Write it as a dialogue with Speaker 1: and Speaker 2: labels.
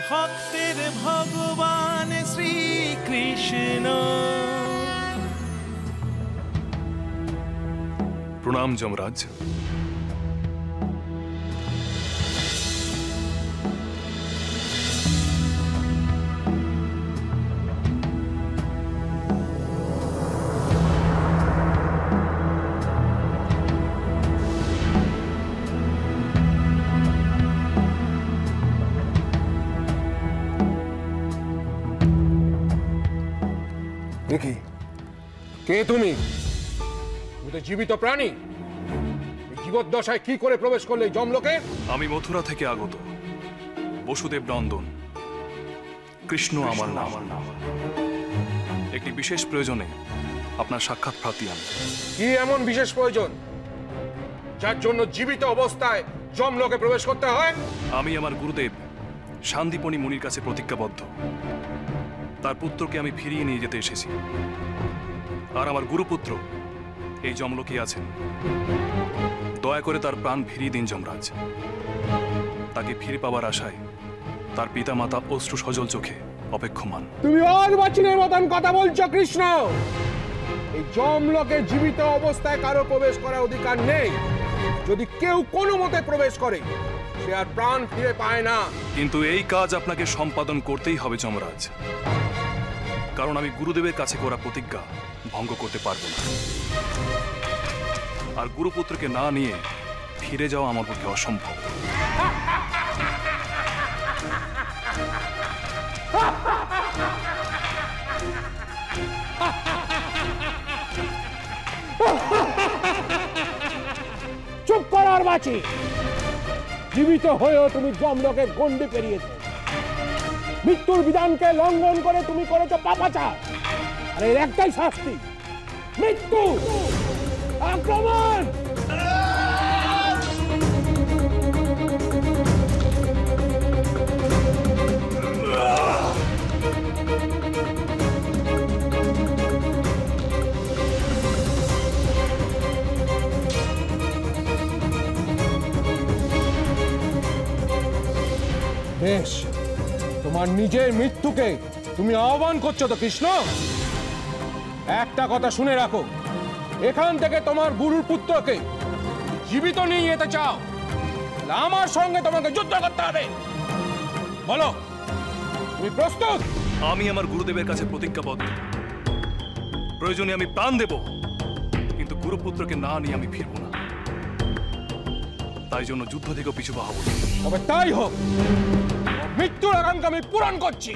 Speaker 1: ভক্তের ভগবান শ্রীকৃষ্ণ।
Speaker 2: প্রণাম যমরাজ।
Speaker 3: দেখি কে তুমি? তুমি তো জীবিত প্রাণী, জীবদ্দশায় কি করে প্রবেশ করলে যমলোকে?
Speaker 2: আমি মথুরা থেকে আগত বসুদেব নন্দন। কৃষ্ণ আমার নাম। একটি বিশেষ প্রয়োজনে আপনার সাক্ষাৎ প্রার্থী আমি।
Speaker 3: কি এমন বিশেষ প্রয়োজন যার জন্য জীবিত অবস্থায় যমলোকে প্রবেশ করতে হয়?
Speaker 2: আমি আমার গুরুদেব শান্তিপনি মুনির কাছে প্রতিজ্ঞাবদ্ধ। তার পুত্রকে আমি ফিরিয়ে নিয়ে যেতে এসেছি। আর আমার গুরুপুত্র এই যমলোকে আছেন। দয়া করে তার প্রাণ ফিরিয়ে দিন যমরাজ। তাকে ফিরে পাওয়ার আশায় তার পিতা মাতা অশ্রু সজল চোখে অপেক্ষমান।
Speaker 3: তুমি অর্বাচীনের মতন কথা বলছো কৃষ্ণ। এই যমলোকে জীবিত অবস্থায় কারো প্রবেশ করার অধিকার নেই। যদি কেউ কোনো মতে প্রবেশ করে সে আর প্রাণ ফিরে পায় না।
Speaker 2: কিন্তু এই কাজ আপনাকে সম্পাদন করতেই হবে যমরাজ, কারণ আমি গুরুদেবের কাছে করা প্রতিজ্ঞা ভঙ্গ করতে পারবো না। আর গুরুপুত্রকে না নিয়ে ফিরে যাওয়া আমার পক্ষে অসম্ভব।
Speaker 3: চুপ করার বাঁচি। জীবিত হয়েও তুমি যমলোকের গণ্ডি পেরিয়েছো। মৃত্যুর বিধানকে লঙ্ঘন করে তুমি করেছো পাপাচার। আর এর একটাই শাস্তি, মৃত্যু। আক্রমণ! বেশ, তোমার নিজের মৃত্যুকে তুমি আহ্বান করছো তো কৃষ্ণ? একটা কথা শুনে রাখো, এখান থেকে তোমার গুরুর পুত্রকে জীবিত নিয়ে যেতে চাও, আমার সঙ্গে তোমাকে যুদ্ধ করতে হবে। বলো, তুমি প্রস্তুত?
Speaker 2: আমি আমার গুরুদেবের কাছে প্রতিজ্ঞাবদ্ধ। প্রয়োজনে আমি প্রাণ দেব, কিন্তু গুরুপুত্রকে না নিয়ে আমি ফিরব না। তাই জন্য যুদ্ধ থেকেও পিছু পা হব।
Speaker 3: তবে তাই হোক, মৃত্যুর আকাঙ্ক্ষা আমি পূরণ করছি।